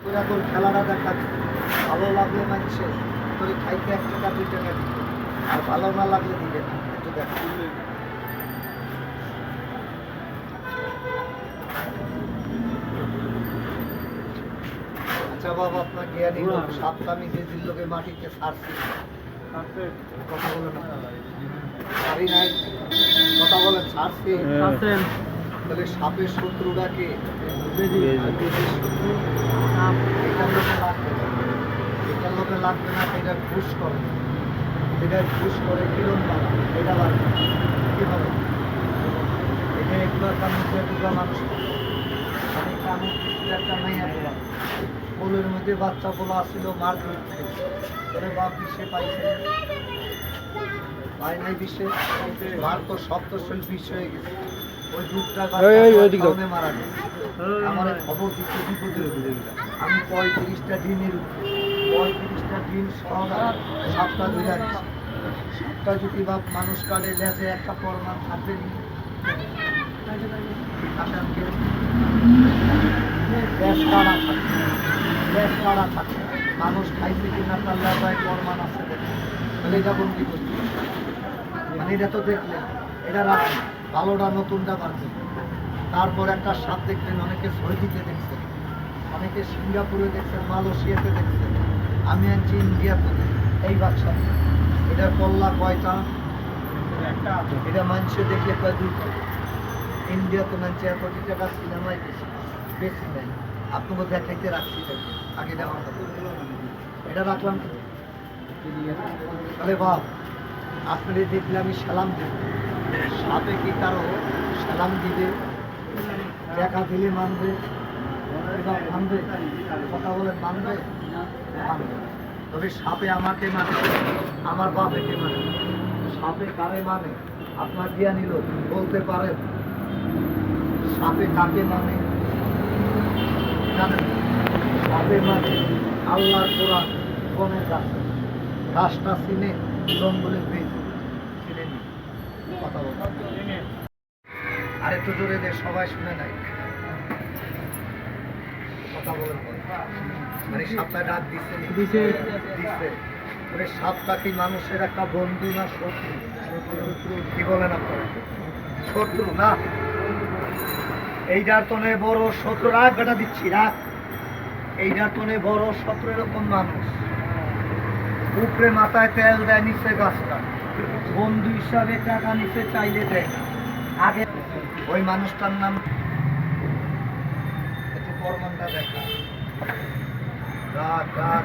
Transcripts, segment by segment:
তোরা তোর খেলাটা দেখাচ্ছি, ভালো লাগলে মানছে তোর খাইতে 1 টাকা 2 টাকা দিবে, আর ভালো না লাগলে দিবে না। একটু দেখ। আচ্ছা বাবা, আপনার জ্ঞানী লোক, সাপটা আমি যে লোকে মাটিতে ছাড়ছি, কথা বলে না ছাড়ি নাই, কথা বলে ছাড়ছি, তাহলে সাপের শত্রুটাকে শত্রু এটার লোকে লাগবে না, এটার লোকে লাগবে না, এটা ঘুষ করে, এটা ঘুষ করে কিরণ বাবা, এটা লাগবে কি হবে, এটা একবার কামড়ে দুটা মানুষ, আমি কামড় একটা মাইয়া বলা কোলের মধ্যে বাচ্চা বলা আসছিল, মার ধরছে, ওরে বাপ বিশ্বে পাইছে পাই নাই, বিশ্বে মার তো সপ্তশীল বিষ হয়ে গেছে, ওই দুধটা কারণে মারা গেছে। আমার খবর দিচ্ছে বিপদের ঘুরে গেলাম, আমি 35টা দিনের 35টা দিন সহজা সাপটা ধরে দিচ্ছি, সাপটা যদি বাপ মানুষ কাটে লেজে একটা প্রমাণ থাকবে বেশ কাড়া থাকে, বেশ কাড়া থাকে, মানুষ খাইছে কিনা তার লেজায় প্রমাণ আছে দেখে, তাহলে এটা বন্দি করতে মানে এটা তো দেখলেন, এটা রাখেন ভালোটা নতুনটা বাড়ছে। তারপর একটা সাপ দেখলেন, অনেকে সৌদিতে দেখছেন, অনেকে সিঙ্গাপুরে দেখছেন, মালয়েশিয়াতে দেখছেন, আমি আনছি ইন্ডিয়াতে এই বাচ্চা, এটার পল্লা কয়টা, এটা মানুষে দেখলে কয় 2টা, ইন্ডিয়াতে মানুষ এত টাকা সিনেমায় বেশি বেশি নেয়, আপনাকে দেখাইতে রাখছি আগে দেওয়া, এটা রাখলাম তো, তাহলে বাপ আপনাদের দেখলে আমি সালাম দিব, সাপে কি কারো সালাম দিবে, দেখা দিলে মানবে, মানবে, কথা বলে মানবে, মানবে, তবে সাপে আমাকে মানে, আমার বাপেকে মানে, সাপে কারে মানে আপনার দিয়া নিল বলতে পারেন, সাপে কাকে মানে জানেন, সাপে মানে আল্লাহর কোরআন বনের গাছ, গাছটা চিনে জঙ্গলের বীজ চিনে নি, কথা বল আর একটু জোরে দে, সবাই শুনে নাই, কথা বলেন মানে সাপটা ডাক দিচ্ছে দিছে, মানে সাপটা কি মানুষের একটা বন্ধু না শত্রু, কি বলেন আপনারা, শত্রু না, এইটার তনে বড় শত্রু, রাগ গাটা দিচ্ছি রাগ, এইটার তনে বড় শত্রু এরকম মানুষ, উপরে মাথায় তেল দেয়, নিচে গাছটা, বন্ধু হিসাবে টাকা নিচে চাইলে দেয় না, আগে ওই মানুষটার নাম একটু প্রমাণটা দেখা, রাগ রাগ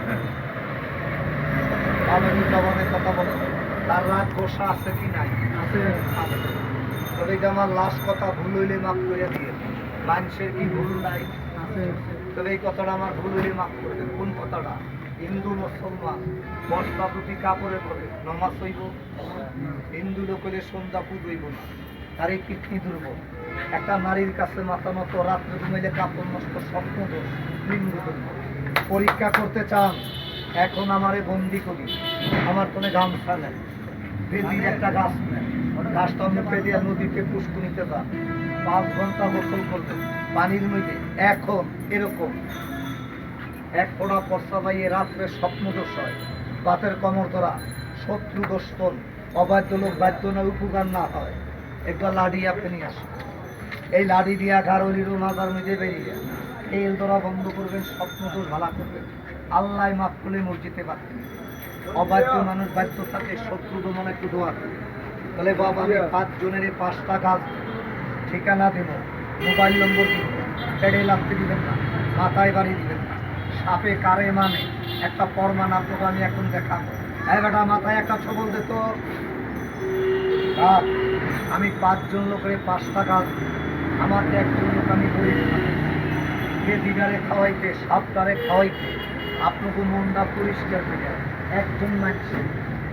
আলোনি জবানের কথা বলে, তার রাগ গোসা আছে কি নাই, আছে, তবে এটা আমার লাস্ট কথা, ভুল হইলে মাফ করে দিয়ে, মানুষের কি ভুল নাই আছে, তবে এই কথাটা আমার ভুল হইলে মাফ করে দেন, কোন কথাটা, হিন্দু মুসলমান বস্তা দুটি কাপড়ে পরে নমাজ হইব, হিন্দু লোকের সন্ধ্যা পুজোইব না, তার এই কীর্তি দুর্বল, একটা নারীর কাছে মাথা নত, রাত্রে ঘুমাইলে কাপড় নষ্ট, স্বপ্ন দোষ, লিঙ্গ দুর্বল, পরীক্ষা করতে চান, এখন আমারে বন্দি করি, আমার কোনো গামছা নেই, বেদির একটা গাছ নেই, গাছটা মুখে দিয়ে নদীতে পুষ্কুনিতে যান, 5 ঘন্টা গোসল করবেন পানির মধ্যে, এখন এরকম 1 ফোঁটা পর্সা পাইয়ে রাত্রে স্বপ্ন দোষ হয়, বাতের কমর ধরা, শত্রু দোষণ, অবাধ্য লোক বাধ্য না উপকার না হয়, একটা লাঠি আপনি নিয়ে আসেন, এই লাঠি দিয়া গারলির মাথার মধ্যে বেরিয়ে তেল ধরা বন্ধ করবেন, স্বপ্ন দোষ ভালা করবেন, আল্লাহ মাফ করলে মসজিদে পাচ্ছেন, অবাধ্য মানুষ বাধ্য থাকে, শত্রু দমন একটু দোয়া করে, তাহলে বাবা আমি 5 জনের 5টা গাছ ঠিকানা দেব, মোবাইল নম্বর দিব, পেড়ে লাগতে দিবেন না, মাথায় বাড়ি দিবেন না, সাপে কারে মানে একটা প্রমাণ আপনাকে আমি এখন দেখাবো, হ্যাঁ বেটা মাথায় একটা ছবল দিত, আমি 5 জন লোকের 5টা গাছ, আমাকে একজন লোক আমি বলি যে দিদারে খাওয়াইতে, সাপটারে খাওয়াইতে, আপনাকে মনটা পরিষ্কার করে একজন মানছে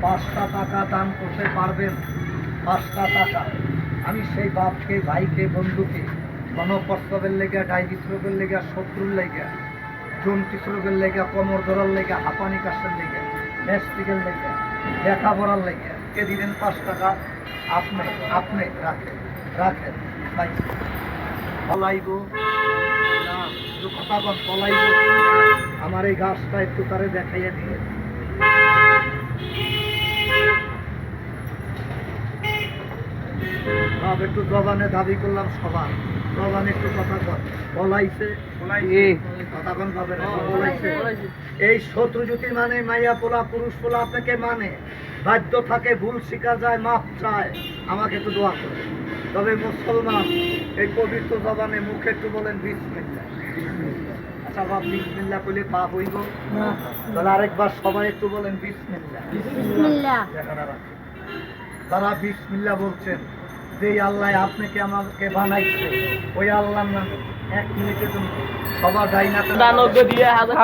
5টা টাকা দান করতে পারবেন, 5টা টাকা, আমি সেই বাপকে, ভাইকে, বন্ধুকে গণপ্রস্তাবের লেগে, ডায়াবেটিস রোগের লেগে, শত্রুর লেগে, জন্টিস রোগের লেগে, কোমর ধরার লেগে, হাঁপানি কাশের লেগে, গ্যাস্ট্রিকের লেগে, দেখা পড়ার লেগে কে দিলেন 5 টাকা, আপনি আপনি রাখেন রাখেন ভাই, পলাইব না কথা পলাইব আমার এই গাছটা একটু তারে দেখাইয়া দিয়ে। বাপ একটু জবানে দাবি করলাম সবার, জবানে একটু কথা কর। বলাইছে কথা কোন ভাবে না, বলাইছে। এই শত্রুজ্যোতি মানে মাইয়া পোলা পুরুষ পোলা আপনাকে মানে বাধ্য থাকে, ভুল শিখা যায়, মাপ চায়, আমাকে একটু দোয়া করে। তবে মুসলমান এই পবিত্র জবানে মুখে একটু বলেন বিসমিল্লাহ। আচ্ছা বাপ, বিসমিল্লাহ কইলে পাপ হইব না? তাহলে আরেকবার সবাই একটু বলেন বিসমিল্লাহ। বিসমিল্লাহ। তারা বিসমিল্লাহ বলছেন, যেই আল্লাহ আপনাকে আমাকে বানাইছে ওই আল্লাহর নামে 1 মিনিটের জন্য সবার ডাইনাতে দিয়ে হাজার